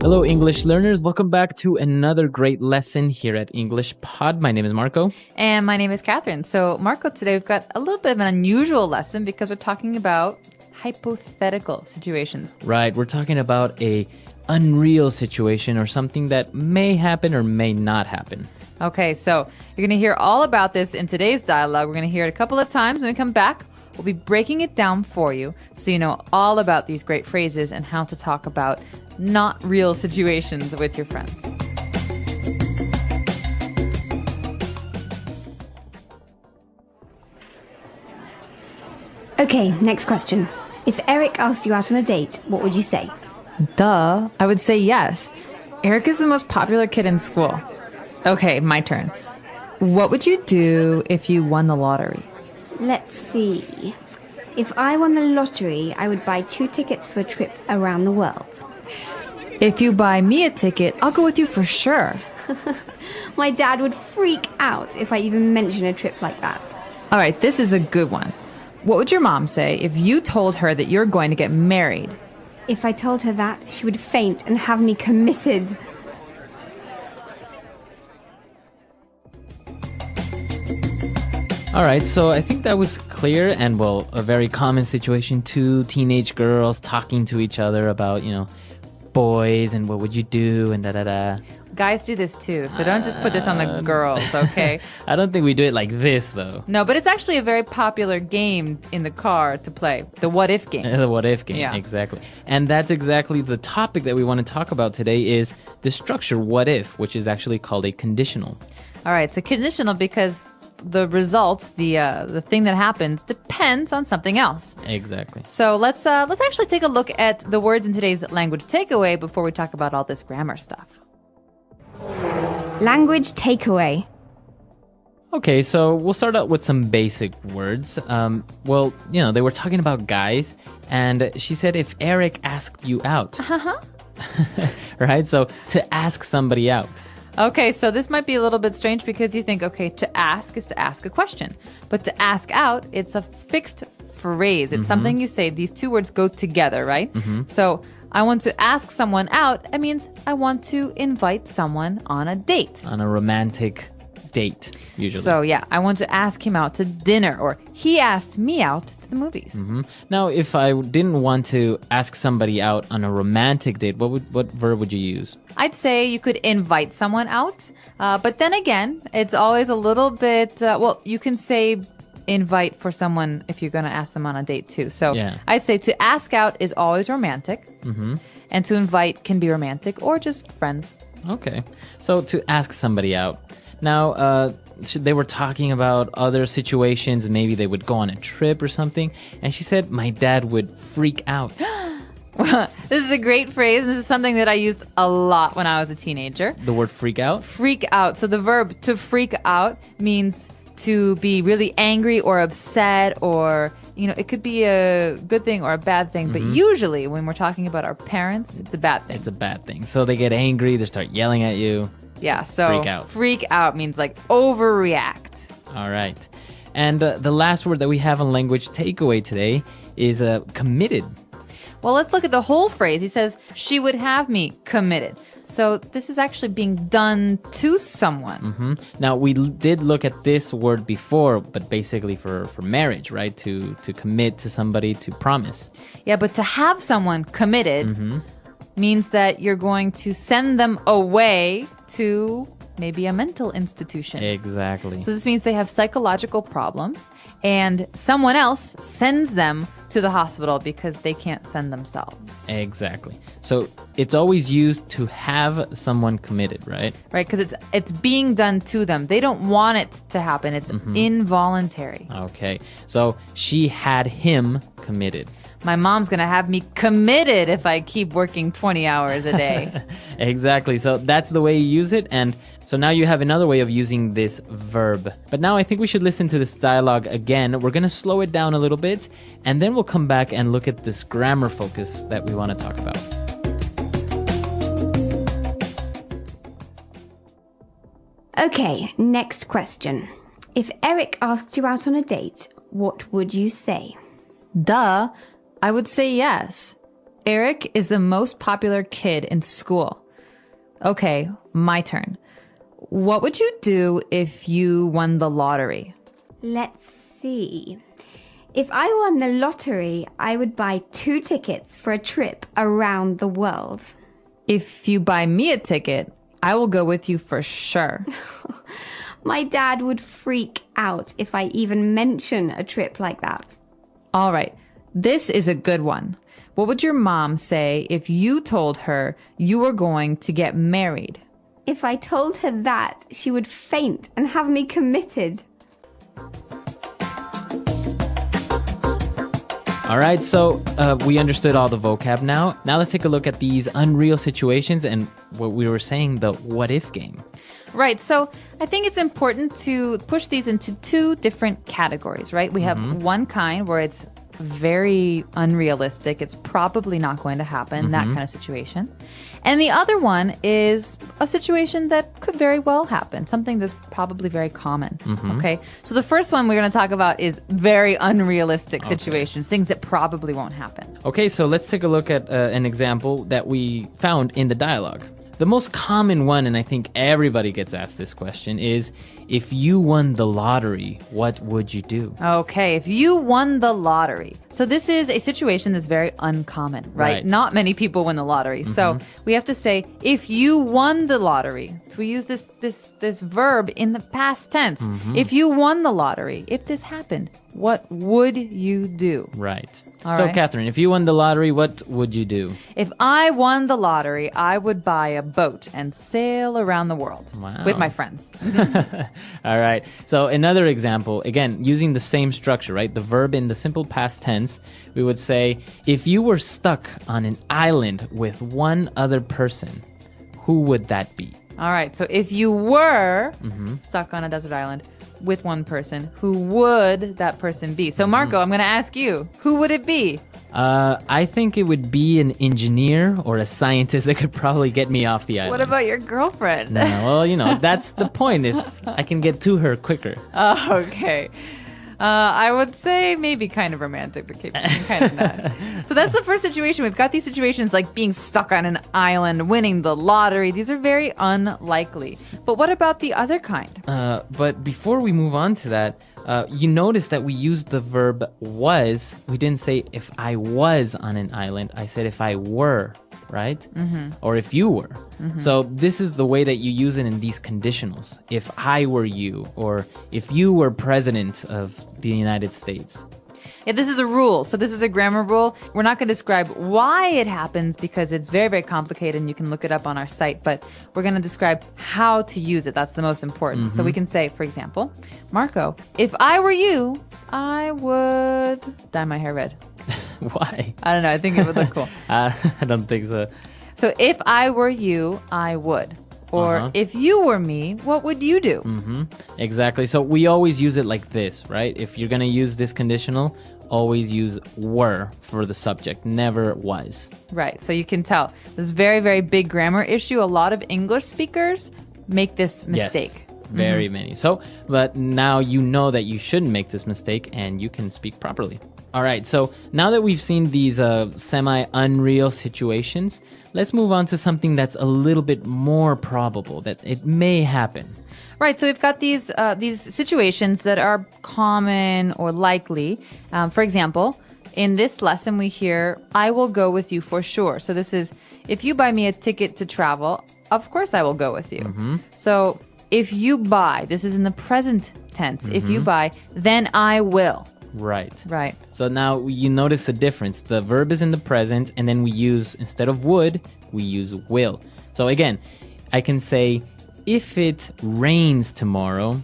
Hello, English learners. Welcome back to another great lesson here at English Pod. My name is Marco. And my name is Catherine. So, Marco, today we've got a little bit of an unusual lesson because we're talking about hypothetical situations. Right, we're talking about a unreal situation or something that may happen or may not happen. Okay, so you're going to hear all about this in today's dialogue. We're going to hear it a couple of times. When we come back, we'll be breaking it down for you so you know all about these great phrases and how to talk about not real situations with your friends. Okay, next question. If Eric asked you out on a date, what would you say? Duh, I would say yes. Eric is the most popular kid in school. Okay, my turn. What would you do if you won the lottery? Let's see. If I won the lottery, I would buy 2 tickets for a trip around the world. If you buy me a ticket, I'll go with you for sure. My dad would freak out if I even mention a trip like that. All right, this is a good one. What would your mom say if you told her that you're going to get married? If I told her that, she would faint and have me committed. All right, so I think that was clear and, well, a very common situation. 2 teenage girls talking to each other about, boys and what would you do and da-da-da. Guys do this too, so don't just put this on the girls, okay? I don't think we do it like this, though. No, but it's actually a very popular game in the car to play, the what if game. The what if game, Yeah. Exactly. And that's exactly the topic that we want to talk about today is the structure what if, which is actually called a conditional. All right, so conditional because the result, the thing that happens, depends on something else. Exactly. So let's actually take a look at the words in today's language takeaway before we talk about all this grammar stuff. Language takeaway. Okay, so we'll start out with some basic words. They were talking about guys, and she said if Eric asked you out. Right? So to ask somebody out. Okay, so this might be a little bit strange because you think, okay, to ask is to ask a question. But to ask out, it's a fixed phrase. It's something you say. These 2 words go together, right? So I want to ask someone out. It means I want to invite someone on a date. On a romantic date, usually. So yeah, I want to ask him out to dinner, or he asked me out to the movies. Now, if I didn't want to ask somebody out on a romantic date, what verb would you use? I'd say you could invite someone out, but then again, it's always a little bit, you can say invite for someone if you're going to ask them on a date too. So Yeah. I'd say to ask out is always romantic, and to invite can be romantic or just friends. Okay, so to ask somebody out. Now, they were talking about other situations. Maybe they would go on a trip or something. And she said, my dad would freak out. This is a great phrase, and this is something that I used a lot when I was a teenager. The word freak out? Freak out. So the verb to freak out means to be really angry or upset, or, it could be a good thing or a bad thing. But usually when we're talking about our parents, it's a bad thing. It's a bad thing. So they get angry, they start yelling at you. Yeah, so Freak out. Freak out means like overreact. All right. And the last word that we have on language takeaway today is committed. Well, let's look at the whole phrase. He says, she would have me committed. So this is actually being done to someone. Now, we did look at this word before, but basically for marriage, right? To commit to somebody, to promise. Yeah, but to have someone committed means that you're going to send them away to maybe a mental institution. Exactly. So this means they have psychological problems and someone else sends them to the hospital because they can't send themselves. Exactly. So it's always used to have someone committed, right? Right, because it's being done to them. They don't want it to happen. It's involuntary. Okay. So she had him committed. My mom's going to have me committed if I keep working 20 hours a day. Exactly. So that's the way you use it. And so now you have another way of using this verb. But now I think we should listen to this dialogue again. We're going to slow it down a little bit, and then we'll come back and look at this grammar focus that we want to talk about. Okay, next question. If Eric asked you out on a date, what would you say? Duh, I would say yes. Eric is the most popular kid in school. Okay, my turn. What would you do if you won the lottery? Let's see. If I won the lottery, I would buy 2 tickets for a trip around the world. If you buy me a ticket, I will go with you for sure. My dad would freak out if I even mention a trip like that. All right, this is a good one. What would your mom say if you told her you were going to get married? If I told her that, she would faint and have me committed. All right, so we understood all the vocab now. Now let's take a look at these unreal situations and what we were saying, the what if game. Right, so I think it's important to push these into 2 different categories, right? We have one kind where it's very unrealistic. It's probably not going to happen, that kind of situation. And the other one is a situation that could very well happen, something that's probably very common. Okay, so the first one we're going to talk about is very unrealistic situations, things that probably won't happen. Okay, so let's take a look at an example that we found in the dialogue. The most common one, and I think everybody gets asked this question, is if you won the lottery, what would you do? Okay, if you won the lottery. So this is a situation that's very uncommon, right? Not many people win the lottery. So we have to say, if you won the lottery. So we use this verb in the past tense. If you won the lottery, if this happened, what would you do? Right. All so, right. Catherine, if you won the lottery, what would you do? If I won the lottery, I would buy a boat and sail around the world with my friends. All right. So another example, again, using the same structure, right? The verb in the simple past tense, we would say, if you were stuck on an island with one other person, who would that be? All right. So if you were stuck on a desert island with one person, who would that person be? So Marco, I'm going to ask you, who would it be? I think it would be an engineer or a scientist that could probably get me off the island. What about your girlfriend? No, well, that's the point. If I can get to her quicker. Oh, okay. I would say maybe kind of romantic, but kind of not. So that's the first situation. We've got these situations like being stuck on an island, winning the lottery. These are very unlikely. But what about the other kind? But before we move on to that, you notice that we used the verb was. We didn't say if I was on an island. I said if I were, right? Or if you were. So this is the way that you use it in these conditionals. If I were you, or if you were president of the United States. Yeah, this is a rule. So this is a grammar rule. We're not going to describe why it happens because it's very, very complicated and you can look it up on our site, but we're going to describe how to use it. That's the most important. So we can say, for example, Marco, if I were you, I would dye my hair red. Why? I don't know. I think it would look cool. I don't think so. So if I were you, I would. Or if you were me, what would you do? Exactly. So we always use it like this, right? If you're going to use this conditional, always use were for the subject, never was. Right. So you can tell this very, very big grammar issue. A lot of English speakers make this mistake. Yes, very many. So, but now you know that you shouldn't make this mistake and you can speak properly. All right. So now that we've seen these semi-unreal situations, let's move on to something that's a little bit more probable that it may happen. Right, so we've got these situations that are common or likely. For example, in this lesson we hear, I will go with you for sure. So this is, if you buy me a ticket to travel, of course I will go with you. So if you buy, this is in the present tense. If you buy, then I will. Right. Right. So now you notice the difference. The verb is in the present, and then we use, instead of would, we use will. So again, I can say, if it rains tomorrow,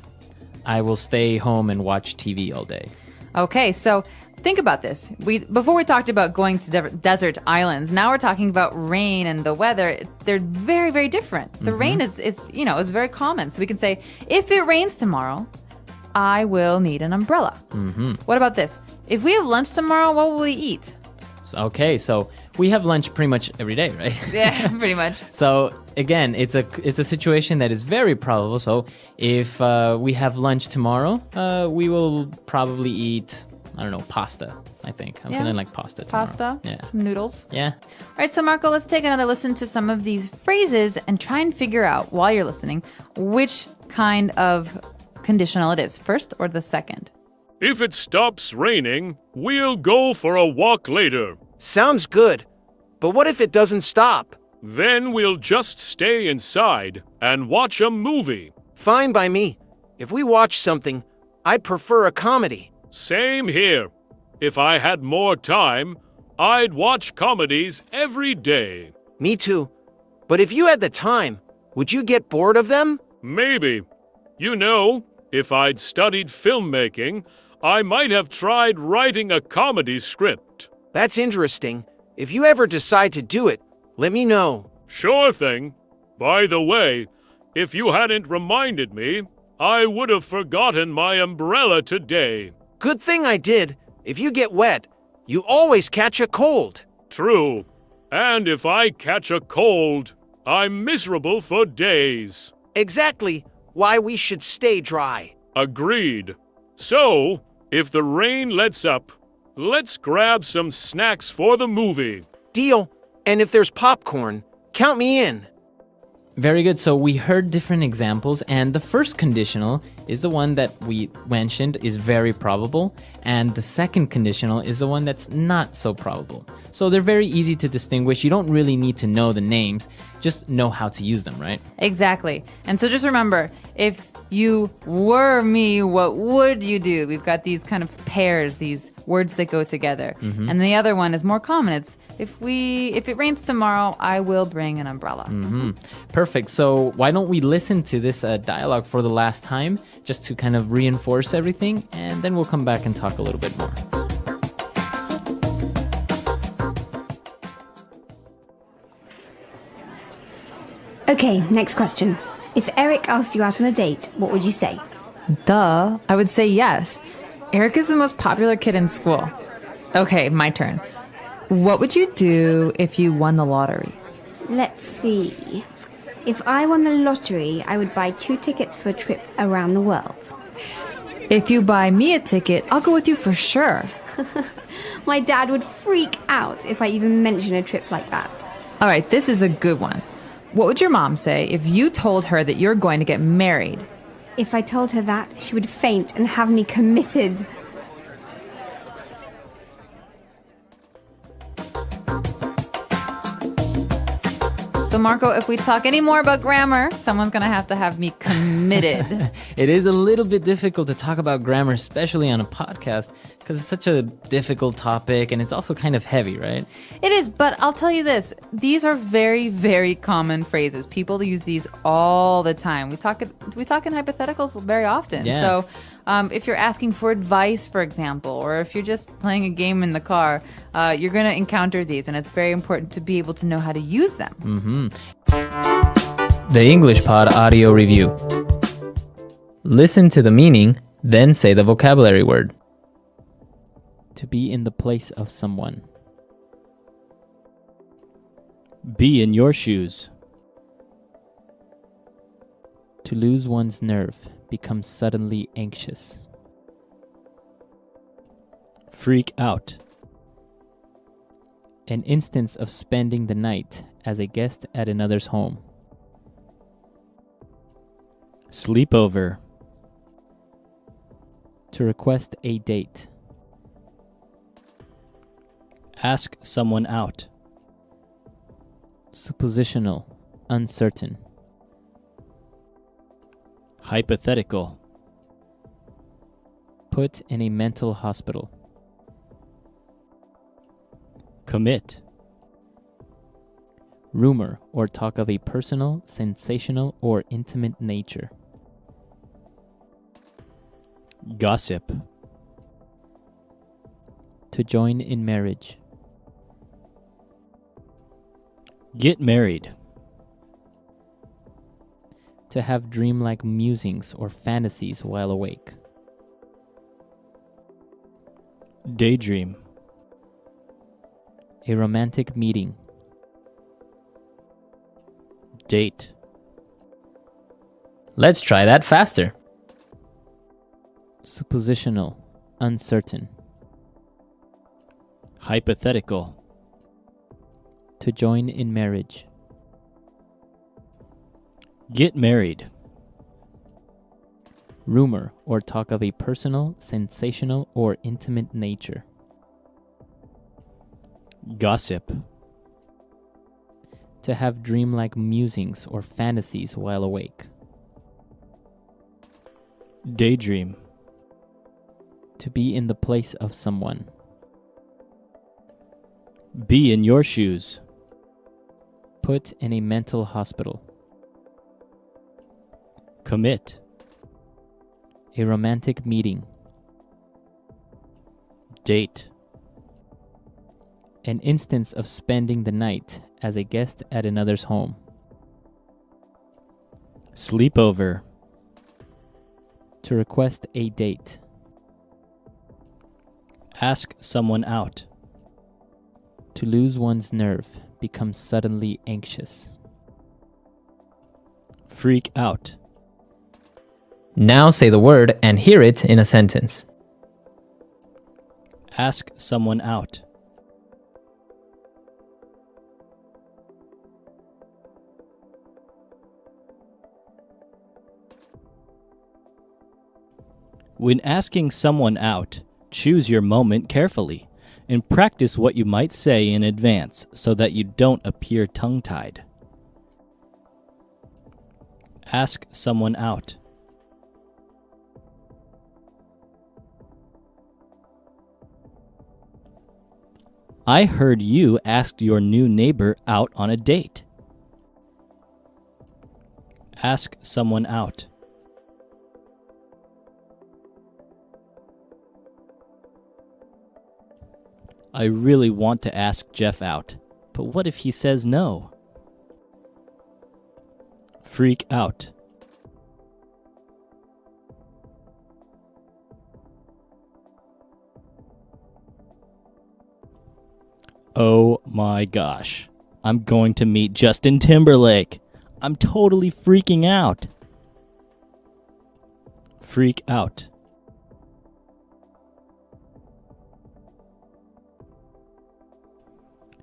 I will stay home and watch TV all day. Okay, so think about this. Before we talked about going to desert islands. Now we're talking about rain and the weather. They're very, very different. The rain is very common. So we can say, if it rains tomorrow, I will need an umbrella. What about this? If we have lunch tomorrow, what will we eat? So we have lunch pretty much every day, right? Yeah, pretty much. So again, it's a situation that is very probable. So if we have lunch tomorrow, we will probably eat I don't know, pasta, I think. I'm Yeah. feeling like pasta tomorrow. Pasta, Yeah. some noodles. Yeah. All right, so Marco, let's take another listen to some of these phrases and try and figure out, while you're listening, which kind of conditional it is, first or the second. If it stops raining, we'll go for a walk later. Sounds good. But what if it doesn't stop? Then we'll just stay inside and watch a movie. Fine by me. If we watch something, I'd prefer a comedy. Same here. If I had more time, I'd watch comedies every day. Me too. But if you had the time, would you get bored of them? Maybe. You know, if I'd studied filmmaking, I might have tried writing a comedy script. That's interesting. If you ever decide to do it, let me know. Sure thing. By the way, if you hadn't reminded me, I would have forgotten my umbrella today. Good thing I did. If you get wet, you always catch a cold. True. And if I catch a cold, I'm miserable for days. Exactly why we should stay dry. Agreed. So, if the rain lets up, let's grab some snacks for the movie. Deal. And if there's popcorn, count me in. Very good. So we heard different examples, and the first conditional is the one that we mentioned is very probable, and the second conditional is the one that's not so probable. So they're very easy to distinguish. You don't really need to know the names, just know how to use them, right? Exactly. And so just remember, if you were me, what would you do? We've got these kind of pairs, these words that go together. And the other one is more common. It's if it rains tomorrow, I will bring an umbrella. Perfect. So why don't we listen to this dialogue for the last time, just to kind of reinforce everything, and then we'll come back and talk a little bit more. Okay, next question. If Eric asked you out on a date, what would you say? Duh. I would say yes. Eric is the most popular kid in school. Okay, my turn. What would you do if you won the lottery? Let's see. If I won the lottery, I would buy 2 tickets for a trip around the world. If you buy me a ticket, I'll go with you for sure. My dad would freak out if I even mention a trip like that. All right, this is a good one. What would your mom say if you told her that you're going to get married? If I told her that, she would faint and have me committed. So, Marco, if we talk any more about grammar, someone's going to have me committed. It is a little bit difficult to talk about grammar, especially on a podcast, because it's such a difficult topic and it's also kind of heavy, right? It is, but I'll tell you this. These are very, very common phrases. People use these all the time. We talk in hypotheticals very often. Yeah. So if you're asking for advice, for example, or if you're just playing a game in the car, you're going to encounter these, and it's very important to be able to know how to use them. The English Pod Audio Review. Listen to the meaning, then say the vocabulary word. To be in the place of someone. Be in your shoes. To lose one's nerve, become suddenly anxious. Freak out. An instance of spending the night as a guest at another's home. Sleepover. To request a date. Ask someone out. Suppositional, uncertain. Hypothetical. Put in a mental hospital. Commit. Rumor or talk of a personal, sensational, or intimate nature. Gossip. To join in marriage. Get married. To have dreamlike musings or fantasies while awake. Daydream. A romantic meeting. Date. Let's try that faster. Suppositional, uncertain. Hypothetical. To join in marriage. Get married. Rumor or talk of a personal, sensational, or intimate nature. Gossip. To have dreamlike musings or fantasies while awake. Daydream. To be in the place of someone. Be in your shoes. Put in a mental hospital. Commit. A romantic meeting. Date. An instance of spending the night as a guest at another's home. Sleepover. To request a date. Ask someone out. To lose one's nerve, become suddenly anxious. Freak out. Now say the word and hear it in a sentence. Ask someone out. When asking someone out, choose your moment carefully and practice what you might say in advance so that you don't appear tongue-tied. Ask someone out. I heard you asked your new neighbor out on a date. Ask someone out. I really want to ask Jeff out, but what if he says no? Freak out. Oh my gosh. I'm going to meet Justin Timberlake. I'm totally freaking out. Freak out.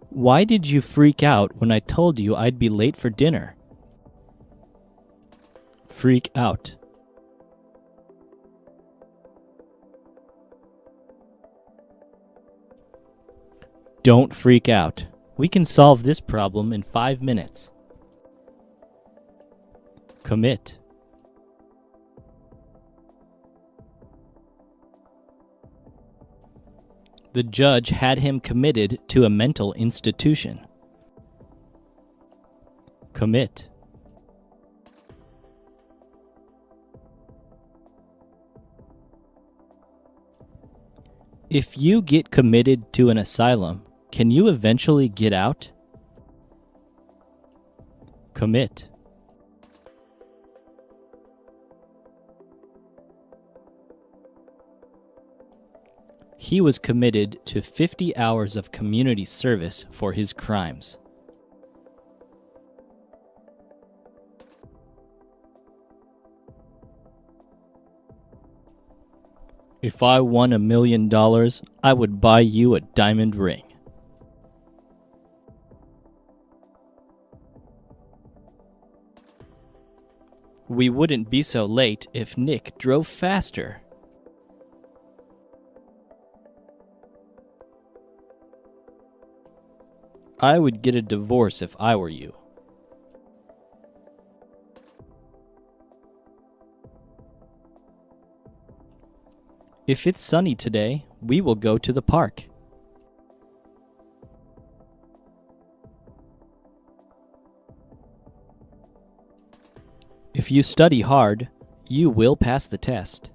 Why did you freak out when I told you I'd be late for dinner? Freak out. Don't freak out. We can solve this problem in 5 minutes. Commit. The judge had him committed to a mental institution. Commit. If you get committed to an asylum, can you eventually get out? Commit. He was committed to 50 hours of community service for his crimes. If I won $1 million, I would buy you a diamond ring. We wouldn't be so late if Nick drove faster. I would get a divorce if I were you. If it's sunny today, we will go to the park. If you study hard, you will pass the test.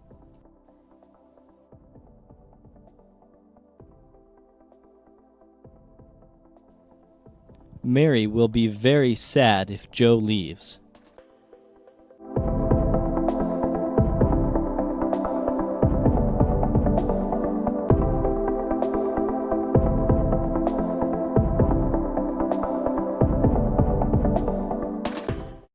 Mary will be very sad if Joe leaves.